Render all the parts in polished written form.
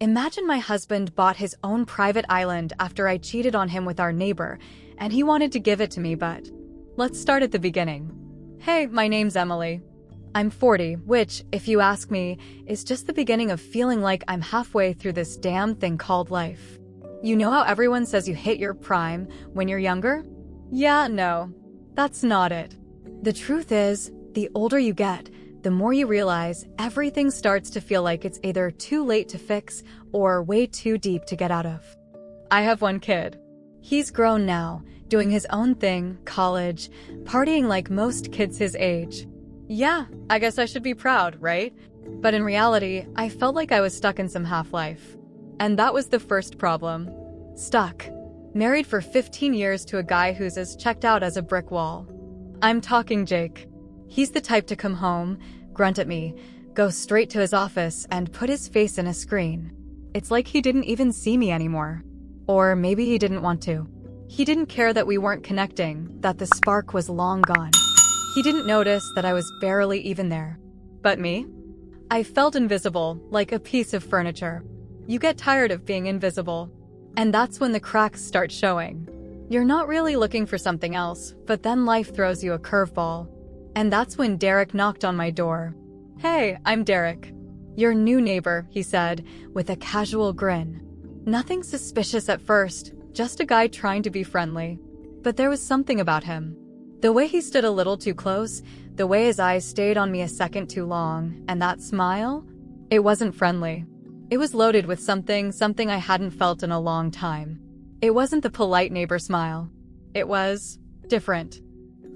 Imagine my husband bought his own private island after I cheated on him with our neighbor, and he wanted to give it to me, but let's start at the beginning. Hey, my name's Emily. I'm 40, which, if you ask me, is just the beginning of feeling like I'm halfway through this damn thing called life. You know how everyone says you hit your prime when you're younger? Yeah, no, that's not it. The truth is, the older you get, the more you realize everything starts to feel like it's either too late to fix or way too deep to get out of. I have one kid. He's grown now, doing his own thing, college, partying like most kids his age. Yeah, I guess I should be proud, right? But in reality, I felt like I was stuck in some half-life. And that was the first problem. Stuck. Married for 15 years to a guy who's as checked out as a brick wall. I'm talking Jake. He's the type to come home, grunt at me, go straight to his office, and put his face in a screen. It's like he didn't even see me anymore. Or maybe he didn't want to. He didn't care that we weren't connecting, that the spark was long gone. He didn't notice that I was barely even there. But me? I felt invisible, like a piece of furniture. You get tired of being invisible. And that's when the cracks start showing. You're not really looking for something else, but then life throws you a curveball. And that's when Derek knocked on my door. Hey, I'm Derek. Your new neighbor, he said, with a casual grin. Nothing suspicious at first, just a guy trying to be friendly. But there was something about him. The way he stood a little too close, the way his eyes stayed on me a second too long, and that smile? It wasn't friendly. It was loaded with something I hadn't felt in a long time. It wasn't the polite neighbor smile. It was different.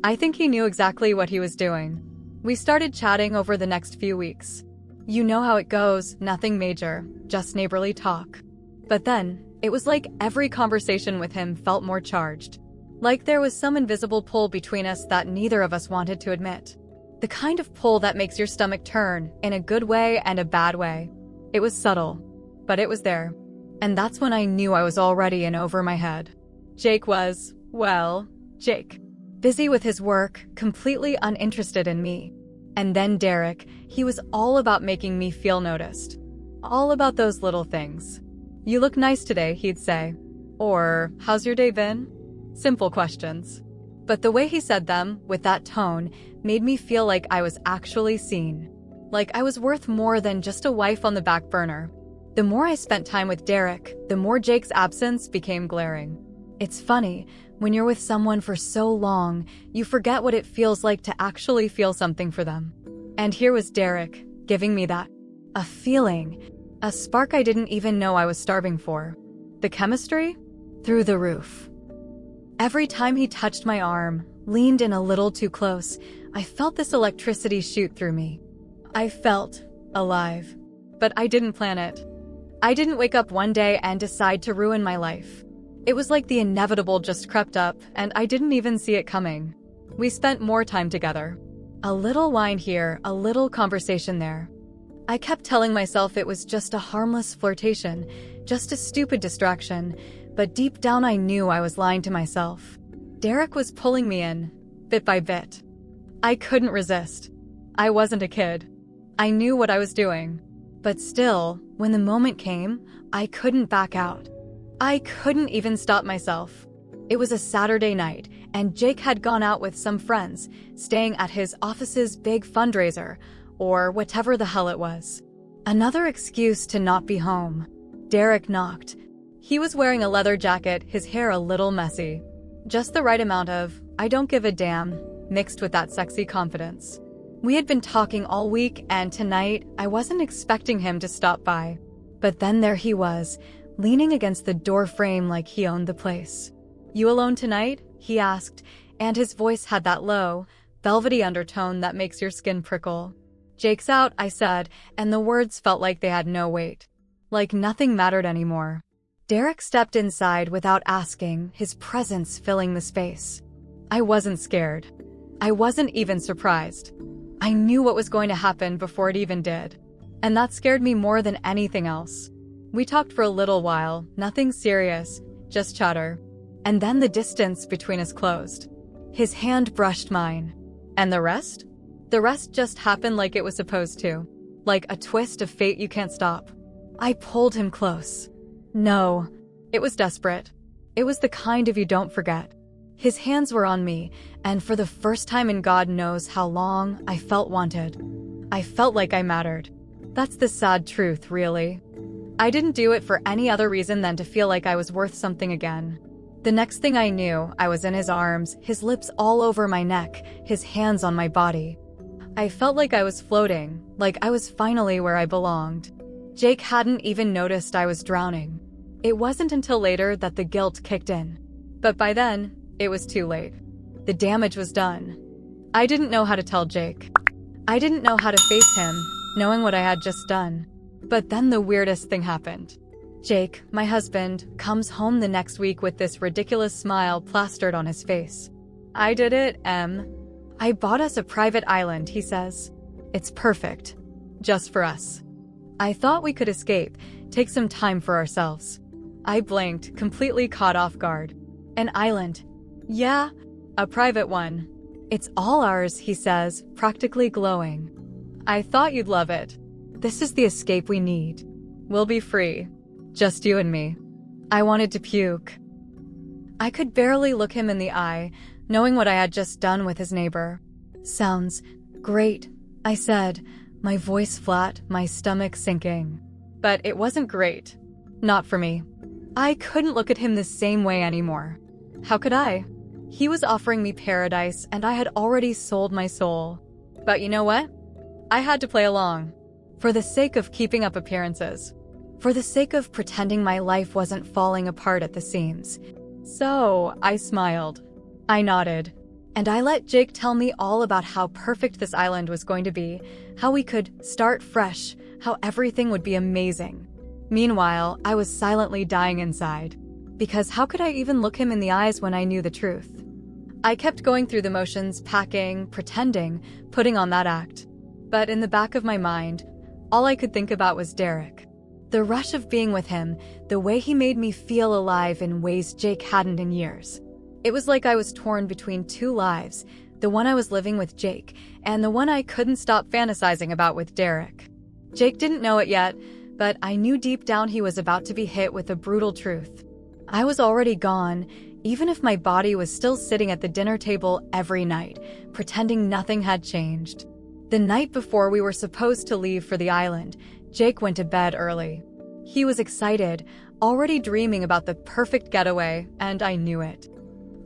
I think he knew exactly what he was doing. We started chatting over the next few weeks. You know how it goes, nothing major, just neighborly talk. But then, it was like every conversation with him felt more charged. Like there was some invisible pull between us that neither of us wanted to admit. The kind of pull that makes your stomach turn, in a good way and a bad way. It was subtle, but it was there. And that's when I knew I was already in over my head. Jake was, well, Jake. Busy with his work, completely uninterested in me. And then Derek, he was all about making me feel noticed. All about those little things. You look nice today, he'd say. Or, how's your day been? Simple questions. But the way he said them, with that tone, made me feel like I was actually seen. Like I was worth more than just a wife on the back burner. The more I spent time with Derek, the more Jake's absence became glaring. It's funny, when you're with someone for so long, you forget what it feels like to actually feel something for them. And here was Derek, giving me that. A feeling. A spark I didn't even know I was starving for. The chemistry? Through the roof. Every time he touched my arm, leaned in a little too close, I felt this electricity shoot through me. I felt alive. But I didn't plan it. I didn't wake up one day and decide to ruin my life. It was like the inevitable just crept up, and I didn't even see it coming. We spent more time together. A little wine here, a little conversation there. I kept telling myself it was just a harmless flirtation, just a stupid distraction, but deep down I knew I was lying to myself. Derek was pulling me in, bit by bit. I couldn't resist. I wasn't a kid. I knew what I was doing. But still, when the moment came, I couldn't back out. I couldn't even stop myself. It was a Saturday night, and Jake had gone out with some friends, staying at his office's big fundraiser, or whatever the hell it was. Another excuse to not be home. Derek knocked. He was wearing a leather jacket, his hair a little messy. Just the right amount of, I don't give a damn, mixed with that sexy confidence. We had been talking all week, and tonight, I wasn't expecting him to stop by. But then there he was, leaning against the door frame like he owned the place. You alone tonight? He asked, and his voice had that low, velvety undertone that makes your skin prickle. Jake's out, I said, and the words felt like they had no weight. Like nothing mattered anymore. Derek stepped inside without asking, his presence filling the space. I wasn't scared. I wasn't even surprised. I knew what was going to happen before it even did. And that scared me more than anything else. We talked for a little while, nothing serious, just chatter. And then the distance between us closed. His hand brushed mine. And the rest? The rest just happened like it was supposed to. Like a twist of fate you can't stop. I pulled him close. No, it was desperate. It was the kind of you don't forget. His hands were on me, and for the first time in God knows how long, I felt wanted. I felt like I mattered. That's the sad truth, really. I didn't do it for any other reason than to feel like I was worth something again. The next thing I knew, I was in his arms, his lips all over my neck, his hands on my body. I felt like I was floating, like I was finally where I belonged. Jake hadn't even noticed I was drowning. It wasn't until later that the guilt kicked in. But by then, it was too late. The damage was done. I didn't know how to tell Jake. I didn't know how to face him, knowing what I had just done. But then the weirdest thing happened. Jake, my husband, comes home the next week with this ridiculous smile plastered on his face. I did it, Em. I bought us a private island, he says. It's perfect. Just for us. I thought we could escape, take some time for ourselves. I blinked, completely caught off guard. An island. Yeah, a private one. It's all ours, he says, practically glowing. I thought you'd love it. This is the escape we need. We'll be free. Just you and me. I wanted to puke. I could barely look him in the eye, knowing what I had just done with his neighbor. Sounds great, I said, my voice flat, my stomach sinking. But it wasn't great. Not for me. I couldn't look at him the same way anymore. How could I? He was offering me paradise, and I had already sold my soul. But you know what? I had to play along. For the sake of keeping up appearances. For the sake of pretending my life wasn't falling apart at the seams. So, I smiled. I nodded. And I let Jake tell me all about how perfect this island was going to be, how we could start fresh, how everything would be amazing. Meanwhile, I was silently dying inside. Because how could I even look him in the eyes when I knew the truth? I kept going through the motions, packing, pretending, putting on that act. But in the back of my mind, all I could think about was Derek. The rush of being with him, the way he made me feel alive in ways Jake hadn't in years. It was like I was torn between two lives, the one I was living with Jake, and the one I couldn't stop fantasizing about with Derek. Jake didn't know it yet, but I knew deep down he was about to be hit with a brutal truth. I was already gone, even if my body was still sitting at the dinner table every night, pretending nothing had changed. The night before we were supposed to leave for the island, Jake went to bed early. He was excited, already dreaming about the perfect getaway, and I knew it.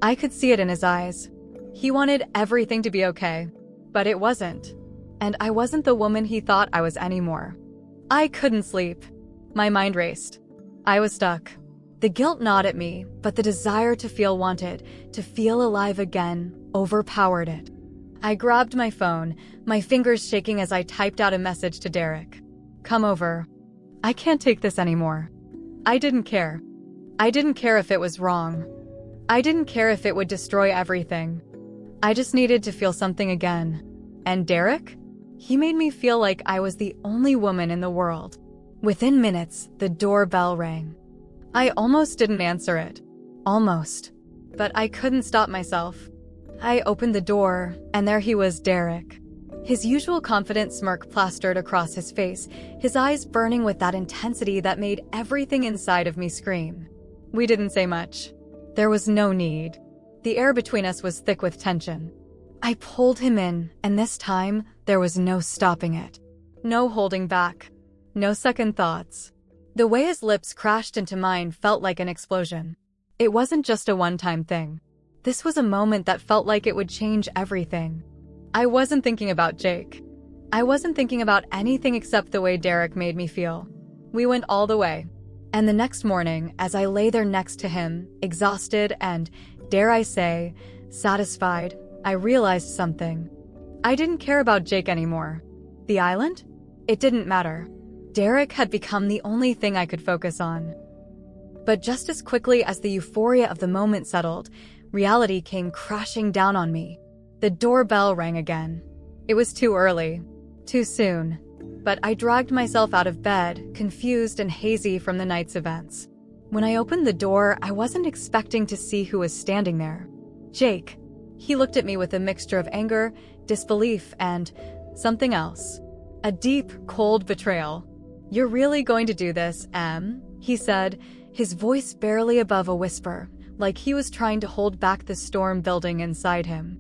I could see it in his eyes. He wanted everything to be okay, but it wasn't. And I wasn't the woman he thought I was anymore. I couldn't sleep. My mind raced. I was stuck. The guilt gnawed at me, but the desire to feel wanted, to feel alive again, overpowered it. I grabbed my phone, my fingers shaking as I typed out a message to Derek. Come over. I can't take this anymore. I didn't care. I didn't care if it was wrong. I didn't care if it would destroy everything. I just needed to feel something again. And Derek? He made me feel like I was the only woman in the world. Within minutes, the doorbell rang. I almost didn't answer it. Almost. But I couldn't stop myself. I opened the door, and there he was, Derek. His usual confident smirk plastered across his face, his eyes burning with that intensity that made everything inside of me scream. We didn't say much. There was no need. The air between us was thick with tension. I pulled him in, and this time, there was no stopping it. No holding back. No second thoughts. The way his lips crashed into mine felt like an explosion. It wasn't just a one-time thing. This was a moment that felt like it would change everything. I wasn't thinking about Jake. I wasn't thinking about anything except the way Derek made me feel. We went all the way. And the next morning, as I lay there next to him, exhausted and, dare I say, satisfied, I realized something. I didn't care about Jake anymore. The island? It didn't matter. Derek had become the only thing I could focus on. But just as quickly as the euphoria of the moment settled, reality came crashing down on me. The doorbell rang again. It was too early. Too soon. But I dragged myself out of bed, confused and hazy from the night's events. When I opened the door, I wasn't expecting to see who was standing there. Jake. He looked at me with a mixture of anger, disbelief, and something else. A deep, cold betrayal. "You're really going to do this, Em?" he said, his voice barely above a whisper, like he was trying to hold back the storm building inside him.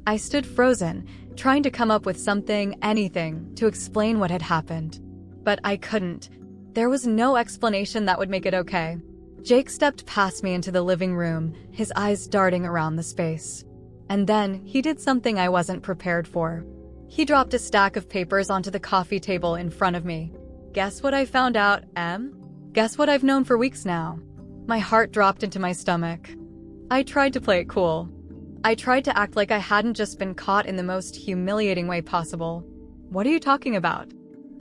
I stood frozen, trying to come up with something, anything, to explain what had happened. But I couldn't. There was no explanation that would make it okay. Jake stepped past me into the living room, his eyes darting around the space. And then he did something I wasn't prepared for. He dropped a stack of papers onto the coffee table in front of me. "Guess what I found out, Em? Guess what I've known for weeks now?" My heart dropped into my stomach. I tried to play it cool. I tried to act like I hadn't just been caught in the most humiliating way possible. "What are you talking about?"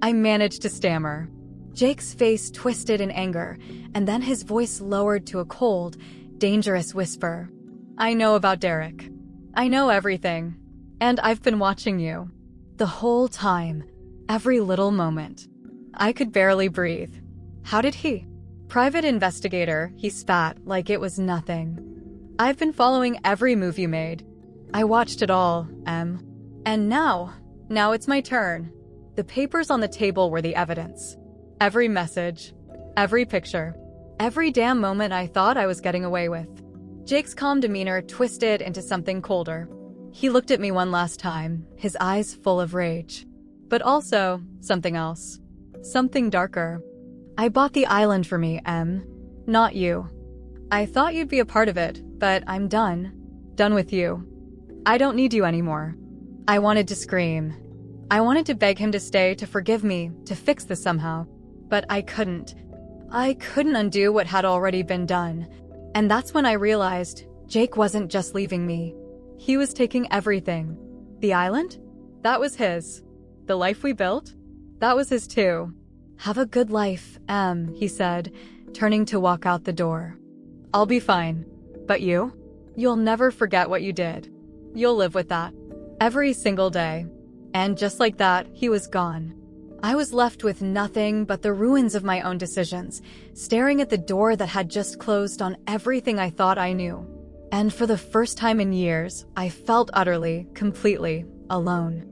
I managed to stammer. Jake's face twisted in anger, and then his voice lowered to a cold, dangerous whisper. "I know about Derek. I know everything. And I've been watching you. The whole time. Every little moment." I could barely breathe. "How did he?" "Private investigator," he spat like it was nothing. "I've been following every move you made. I watched it all, Em. And now it's my turn." The papers on the table were the evidence. Every message, every picture, every damn moment I thought I was getting away with. Jake's calm demeanor twisted into something colder. He looked at me one last time, his eyes full of rage. But also, something else. Something darker. "I bought the island for me, Em. Not you. I thought you'd be a part of it, but I'm done. Done with you. I don't need you anymore." I wanted to scream. I wanted to beg him to stay, to forgive me, to fix this somehow. But I couldn't. I couldn't undo what had already been done. And that's when I realized Jake wasn't just leaving me. He was taking everything. The island? That was his. The life we built? That was his too. "Have a good life, Em," he said, turning to walk out the door. "I'll be fine. But you? You'll never forget what you did. You'll live with that. Every single day." And just like that, he was gone. I was left with nothing but the ruins of my own decisions, staring at the door that had just closed on everything I thought I knew. And for the first time in years, I felt utterly, completely alone.